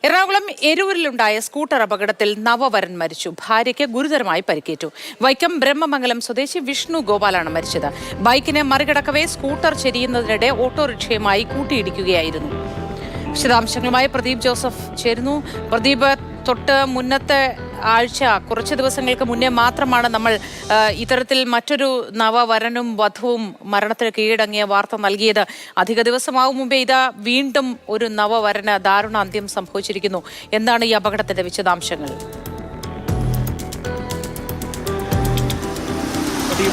Ernakulam എരൂരിലുണ്ടായ scooter അപകടത്തിൽ നവവരൻ മരിച്ചു. ഭാര്യയ്ക്ക് ഗുരുതരമായി പരിക്കേറ്റു. വൈക്കം ബ്രഹ്മമംഗലം സ്വദേശി വിഷ്ണു ഗോപാലാണ് മരിച്ചത്. ബൈക്കിനെ മറികടക്കവേ സ്കൂട്ടർ ചെരിയുന്നതിനിടെ ഓട്ടോറിക്ഷയുമായി കൂട്ടിയിടിക്കുകയായിരുന്നു. വിശദാംശങ്ങളുമായി പ്രദീപ് ജോസഫ് ചേരുന്നു. പ്രദീപ്, തൊട്ട് മുന്നത്തെ ആഴ്ച കുറച്ച് ദിവസങ്ങൾക്ക് മുന്നേ മാത്രമാണ് നമ്മൾ ഇത്തരത്തിൽ മറ്റൊരു നവവരനും വധുവും മരണത്തിന് കീഴടങ്ങിയ വാർത്ത നൽകിയത്. അധിക ദിവസമാവും മുമ്പേ ഇതാ വീണ്ടും ഒരു നവവരന് ദാരുണ അന്ത്യം സംഭവിച്ചിരിക്കുന്നു. എന്താണ് ഈ അപകടത്തിന്റെ വിശദാംശങ്ങൾ?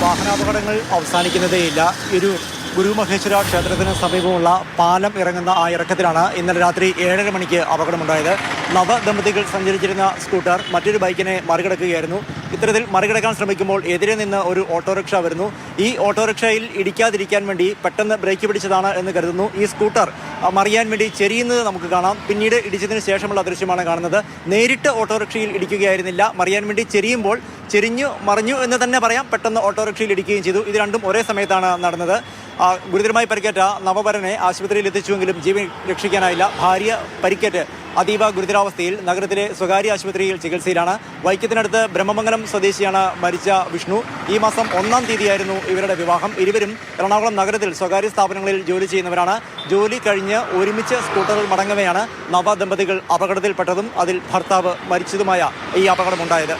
വാഹനാപകടങ്ങൾ അവസാനിക്കുന്നതേയില്ല. ഒരു ഗുരുമഹേശ്വര ക്ഷേത്രത്തിന് സമീപമുള്ള പാലം ഇറങ്ങുന്ന ആ ഇറക്കത്തിലാണ് ഇന്നലെ രാത്രി 7:30 മണിക്ക് അപകടമുണ്ടായത്. നവദമ്പതികൾ സഞ്ചരിച്ചിരുന്ന സ്കൂട്ടർ മറ്റൊരു ബൈക്കിനെ മറികടക്കുകയായിരുന്നു. ഇത്തരത്തിൽ മറികടക്കാൻ ശ്രമിക്കുമ്പോൾ എതിരെ നിന്ന് ഒരു ഓട്ടോറിക്ഷ വരുന്നു. ഈ ഓട്ടോറിക്ഷയിൽ ഇടിക്കാതിരിക്കാൻ വേണ്ടി പെട്ടെന്ന് ബ്രേക്ക് പിടിച്ചതാണ് എന്ന് കരുതുന്നു. ഈ സ്കൂട്ടർ മറിയാൻ വേണ്ടി ചെരിയുന്നത് നമുക്ക് കാണാം. പിന്നീട് ഇടിച്ചതിന് ശേഷമുള്ള ദൃശ്യമാണ് കാണുന്നത്. നേരിട്ട് ഓട്ടോറിക്ഷയിൽ ഇടിക്കുകയായിരുന്നില്ല. മറിയാൻ വേണ്ടി ചെരിയുമ്പോൾ ചെരിഞ്ഞു മറിഞ്ഞു എന്ന് തന്നെ പറയാം. പെട്ടെന്ന് ഓട്ടോറിക്ഷയിൽ ഇടിക്കുകയും ചെയ്തു. ഇത് രണ്ടും ഒരേ സമയത്താണ് നടന്നത്. ഗുരുതരമായി പരിക്കേറ്റ നവവരനെ ആശുപത്രിയിൽ എത്തിച്ചുവെങ്കിലും ജീവൻ രക്ഷിക്കാനായില്ല. ഭാര്യ പരിക്കേറ്റ് അതീവ ഗുരുതരാവസ്ഥയിൽ നഗരത്തിലെ സ്വകാര്യ ആശുപത്രിയിൽ ചികിത്സയിലാണ്. വൈക്കത്തിനടുത്ത് ബ്രഹ്മമംഗലം സ്വദേശിയാണ് മരിച്ച വിഷ്ണു. ഈ മാസം 1-ാം തീയതിയായിരുന്നു ഇവരുടെ വിവാഹം. ഇരുവരും എറണാകുളം നഗരത്തിൽ സ്വകാര്യ സ്ഥാപനങ്ങളിൽ ജോലി ചെയ്യുന്നവരാണ്. ജോലി കഴിഞ്ഞ് ഒരുമിച്ച് സ്കൂട്ടറിൽ മടങ്ങവെയാണ് നവദമ്പതികൾ അപകടത്തിൽപ്പെട്ടതും അതിൽ ഭർത്താവ് മരിച്ചതുമായ ഈ അപകടമുണ്ടായത്.